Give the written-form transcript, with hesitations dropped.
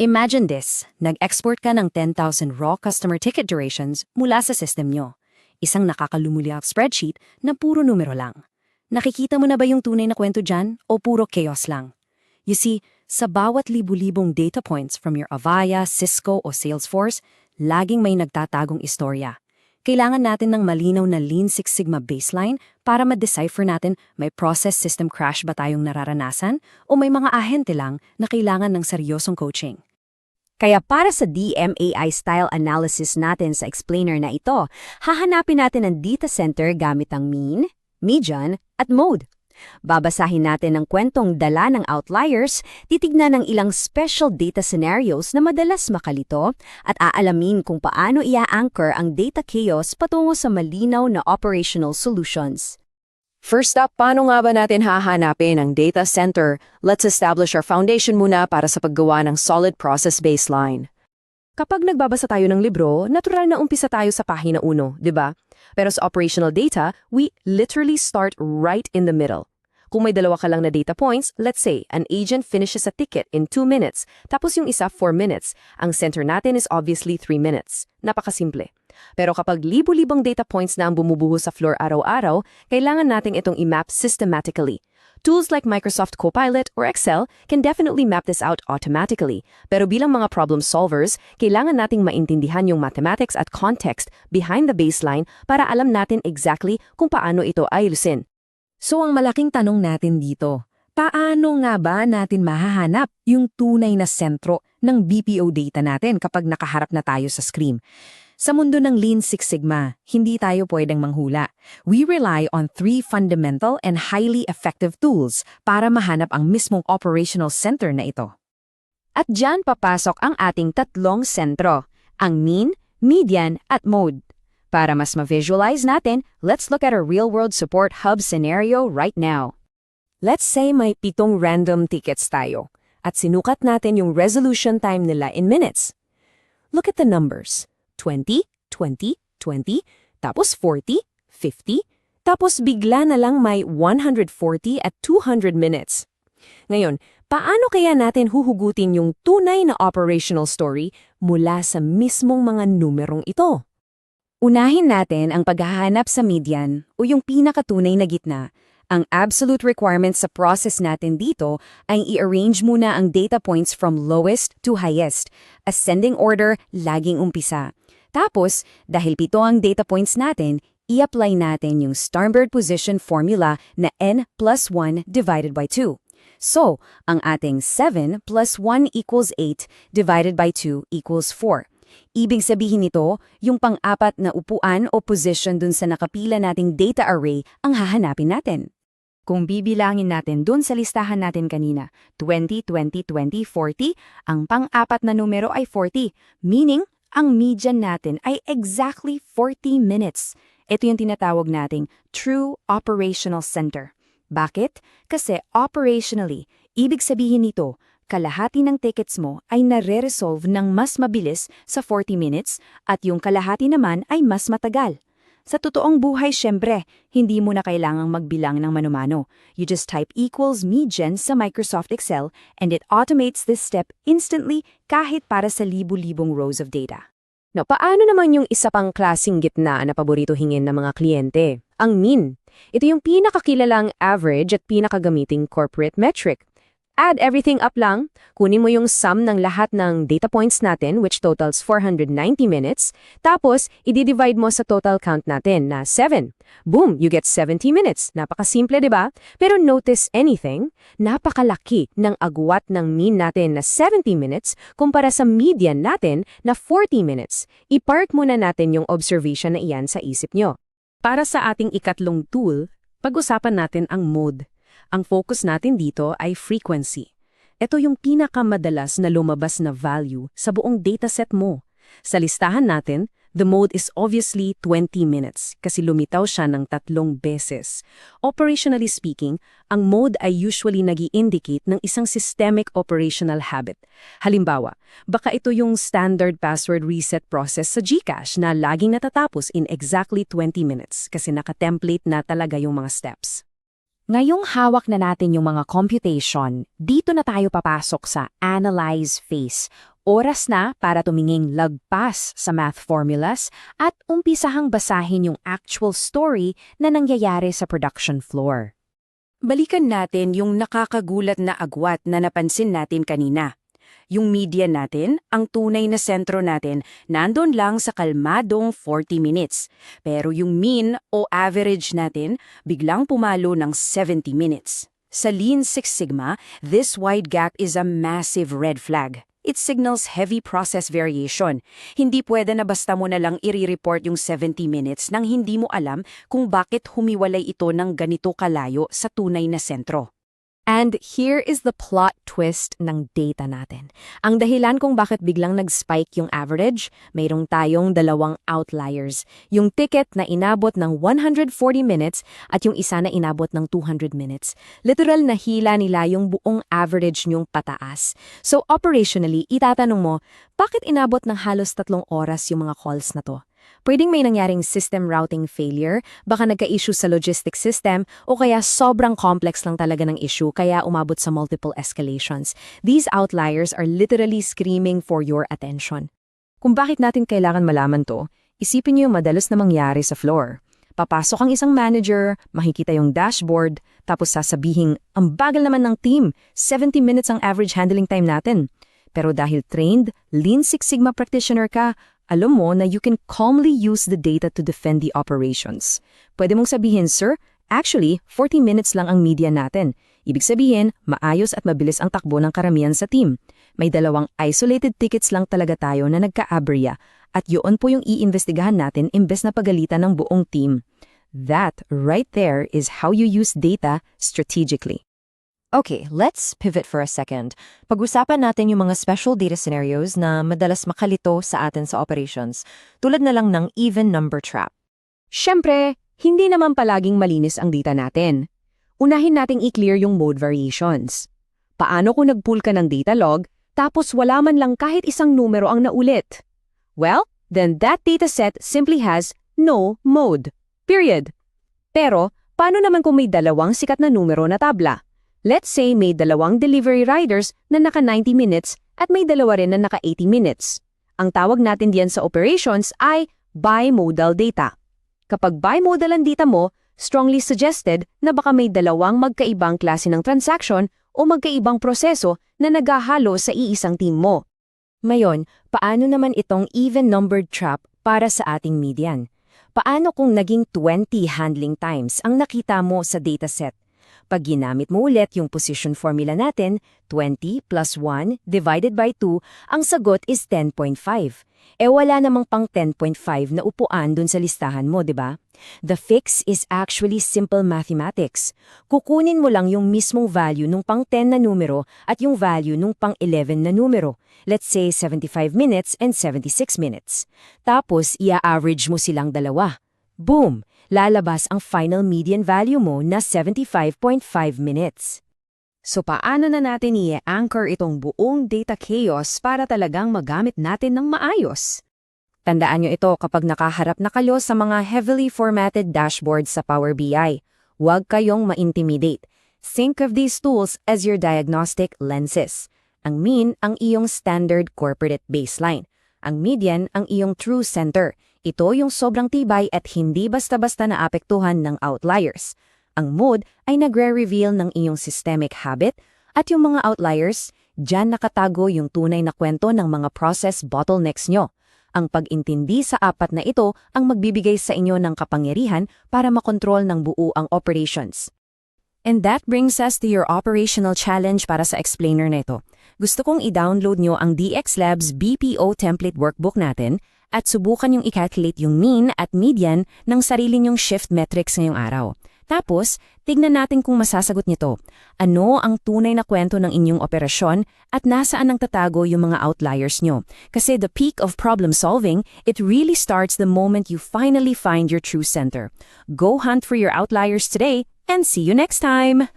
Imagine this, nag-export ka ng 10,000 raw customer ticket durations mula sa system nyo. Isang nakakalumulyang spreadsheet na puro numero lang. Nakikita mo na ba yung tunay na kwento dyan o puro chaos lang? You see, sa bawat libu-libong data points from your Avaya, Cisco o Salesforce, laging may nagtatagong istorya. Kailangan natin ng malinaw na Lean Six Sigma baseline para ma-decipher natin may process system crash ba tayong nararanasan o may mga ahente lang na kailangan ng seryosong coaching. Kaya para sa DMAI style analysis natin sa explainer na ito, hahanapin natin ang data center gamit ang mean, median, at mode. Babasahin natin ang kwentong dala ng outliers, titignan ng ilang special data scenarios na madalas makalito, at aalamin kung paano ia-anchor ang data chaos patungo sa malinaw na operational solutions. First up, paano nga ba natin hahanapin ang data center? Let's establish our foundation muna para sa paggawa ng solid process baseline. Kapag nagbabasa tayo ng libro, natural na umpisa tayo sa pahina 1, di ba? Pero sa operational data, we literally start right in the middle. Kung may dalawa ka lang na data points, let's say, an agent finishes a ticket in 2 minutes, tapos yung isa 4 minutes. Ang center natin is obviously 3 minutes. Napakasimple. Pero kapag libu-libong data points na ang bumubuho sa floor araw-araw, kailangan natin itong i-map systematically. Tools like Microsoft Copilot or Excel can definitely map this out automatically. Pero bilang mga problem solvers, kailangan nating maintindihan yung mathematics at context behind the baseline para alam natin exactly kung paano ito ayusin. So ang malaking tanong natin dito, paano nga ba natin mahahanap yung tunay na sentro ng BPO data natin kapag nakaharap na tayo sa screen? Sa mundo ng Lean Six Sigma, hindi tayo pwedeng manghula. We rely on 3 fundamental and highly effective tools para mahanap ang mismong operational center na ito. At dyan papasok ang ating tatlong sentro, ang mean, median, at mode. Para mas ma-visualize natin, let's look at a real-world support hub scenario right now. Let's say may 7 random tickets tayo at sinukat natin yung resolution time nila in minutes. Look at the numbers. 20, 20, 20, tapos 40, 50, tapos bigla na lang may 140 at 200 minutes. Ngayon, paano kaya natin huhugutin yung tunay na operational story mula sa mismong mga numerong ito? Unahin natin ang paghahanap sa median o yung pinakatunay na gitna. Ang absolute requirement sa process natin dito ay i-arrange muna ang data points from lowest to highest. Ascending order, laging umpisa. Tapos, dahil 7 ang data points natin, i-apply natin yung Sternberg position formula na n plus 1 divided by 2. So, ang ating 7 plus 1 equals 8 divided by 2 equals 4. Ibig sabihin nito, yung pang-apat na upuan o position dun sa nakapila nating data array ang hahanapin natin. Kung bibilangin natin dun sa listahan natin kanina, 20, 20, 20, 40, ang pang-apat na numero ay 40, meaning ang median natin ay exactly 40 minutes. Ito yung tinatawag nating true operational center. Bakit? Kasi operationally, ibig sabihin nito, kalahati ng tickets mo ay nare-resolve ng mas mabilis sa 40 minutes at yung kalahati naman ay mas matagal. Sa totoong buhay, syempre, hindi mo na kailangang magbilang ng mano-mano. You just type equals median sa Microsoft Excel and it automates this step instantly kahit para sa libu-libong rows of data. No, paano naman yung isa pang klaseng gitna na paborito hingin ng mga kliyente? Ang mean. Ito yung pinakakilalang average at pinakagamiting corporate metric. Add everything up lang, kunin mo yung sum ng lahat ng data points natin which totals 490 minutes, tapos i-divide mo sa total count natin na 7. Boom, you get 70 minutes. Napakasimple, di ba? Pero notice anything, napakalaki ng agwat ng mean natin na 70 minutes kumpara sa median natin na 40 minutes. I-park muna natin yung observation na iyan sa isip nyo. Para sa ating ikatlong tool, pag-usapan natin ang mode. Ang focus natin dito ay frequency. Ito yung pinakamadalas na lumabas na value sa buong dataset mo. Sa listahan natin, the mode is obviously 20 minutes kasi lumitaw siya ng 3 beses. Operationally speaking, ang mode ay usually nag-i-indicate ng isang systemic operational habit. Halimbawa, baka ito yung standard password reset process sa GCash na laging natatapos in exactly 20 minutes kasi naka-template na talaga yung mga steps. Ngayong hawak na natin yung mga computation, dito na tayo papasok sa analyze phase Oras na para tuminging lagpas sa math formulas at umpisahang basahin yung actual story na nangyayari sa production floor. Balikan natin yung nakakagulat na agwat na napansin natin kanina. Yung median natin, ang tunay na sentro natin, nandun lang sa kalmadong 40 minutes. Pero yung mean o average natin, biglang pumalo ng 70 minutes. Sa Lean Six Sigma, this wide gap is a massive red flag. It signals heavy process variation. Hindi pwede na basta mo na lang i-report yung 70 minutes nang hindi mo alam kung bakit humiwalay ito ng ganito kalayo sa tunay na sentro. And here is the plot twist ng data natin. Ang dahilan kung bakit biglang nag-spike yung average, mayroong tayong dalawang outliers. Yung ticket na inabot ng 140 minutes at yung isa na inabot ng 200 minutes. Literal na hila nila yung buong average nyong pataas. So operationally, itatanong mo, bakit inabot ng halos 3 oras yung mga calls na to? Pwedeng may nangyaring system routing failure, baka nagka-issue sa logistics system, o kaya sobrang complex lang talaga ng issue kaya umabot sa multiple escalations. These outliers are literally screaming for your attention. Kung bakit natin kailangan malaman to, isipin niyo yung madalas na mangyari sa floor. Papasok ang isang manager, makikita yung dashboard, tapos sasabihin, ang bagal naman ng team, 70 minutes ang average handling time natin. Pero dahil trained, Lean Six Sigma practitioner ka, alam mo na you can calmly use the data to defend the operations. Pwede mong sabihin, sir, actually, 40 minutes lang ang median natin. Ibig sabihin, maayos at mabilis ang takbo ng karamihan sa team. May 2 isolated tickets lang talaga tayo na nagka-aberya at yun po yung iimbestigahan natin imbes na pagalitan ng buong team. That right there is how you use data strategically. Okay, let's pivot for a second. Pag-usapan natin yung mga special data scenarios na madalas makalito sa atin sa operations, tulad na lang ng even number trap. Siyempre, hindi naman palaging malinis ang data natin. Unahin nating i-clear yung mode variations. Paano kung nag-pull ka ng data log, tapos wala man lang kahit isang numero ang naulit? Well, then that dataset simply has no mode. Period. Pero, paano naman kung may 2 sikat na numero na tabla? Let's say may 2 delivery riders na naka 90 minutes at may 2 rin na naka 80 minutes. Ang tawag natin diyan sa operations ay bimodal data. Kapag bimodal ang data mo, strongly suggested na baka may 2 magkaibang klase ng transaction o magkaibang proseso na naghahalo sa iisang team mo. Ngayon, paano naman itong even-numbered trap para sa ating median? Paano kung naging 20 handling times ang nakita mo sa dataset? Pag ginamit mo ulit yung position formula natin, 20 plus 1 divided by 2, ang sagot is 10.5. Wala namang pang 10.5 na upuan dun sa listahan mo, di ba? The fix is actually simple mathematics. Kukunin mo lang yung mismong value nung pang 10 na numero at yung value nung pang 11 na numero. Let's say 75 minutes and 76 minutes. Tapos, i-average mo silang dalawa. Boom! Lalabas ang final median value mo na 75.5 minutes. So paano na natin i-anchor itong buong data chaos para talagang magamit natin ng maayos? Tandaan nyo ito kapag nakaharap na kayo sa mga heavily formatted dashboards sa Power BI. Huwag kayong ma-intimidate. Think of these tools as your diagnostic lenses. Ang mean ang iyong standard corporate baseline. Ang median ang iyong true center. Ito yung sobrang tibay at hindi basta-basta naapektuhan ng outliers. Ang mode ay nagre-reveal ng iyong systemic habit at yung mga outliers, dyan nakatago yung tunay na kwento ng mga process bottlenecks nyo. Ang pag-intindi sa 4 na ito ang magbibigay sa inyo ng kapangyarihan para makontrol ng buo ang operations. And that brings us to your operational challenge para sa explainer na ito. Gusto kong i-download nyo ang DX Labs BPO template workbook natin at subukan yung i-calculate yung mean at median ng sarili nyong shift metrics ngayong araw. Tapos, tignan natin kung masasagot nito. Ano ang tunay na kwento ng inyong operasyon at nasaan ang tatago yung mga outliers nyo? Kasi the peak of problem solving, it really starts the moment you finally find your true center. Go hunt for your outliers today and see you next time!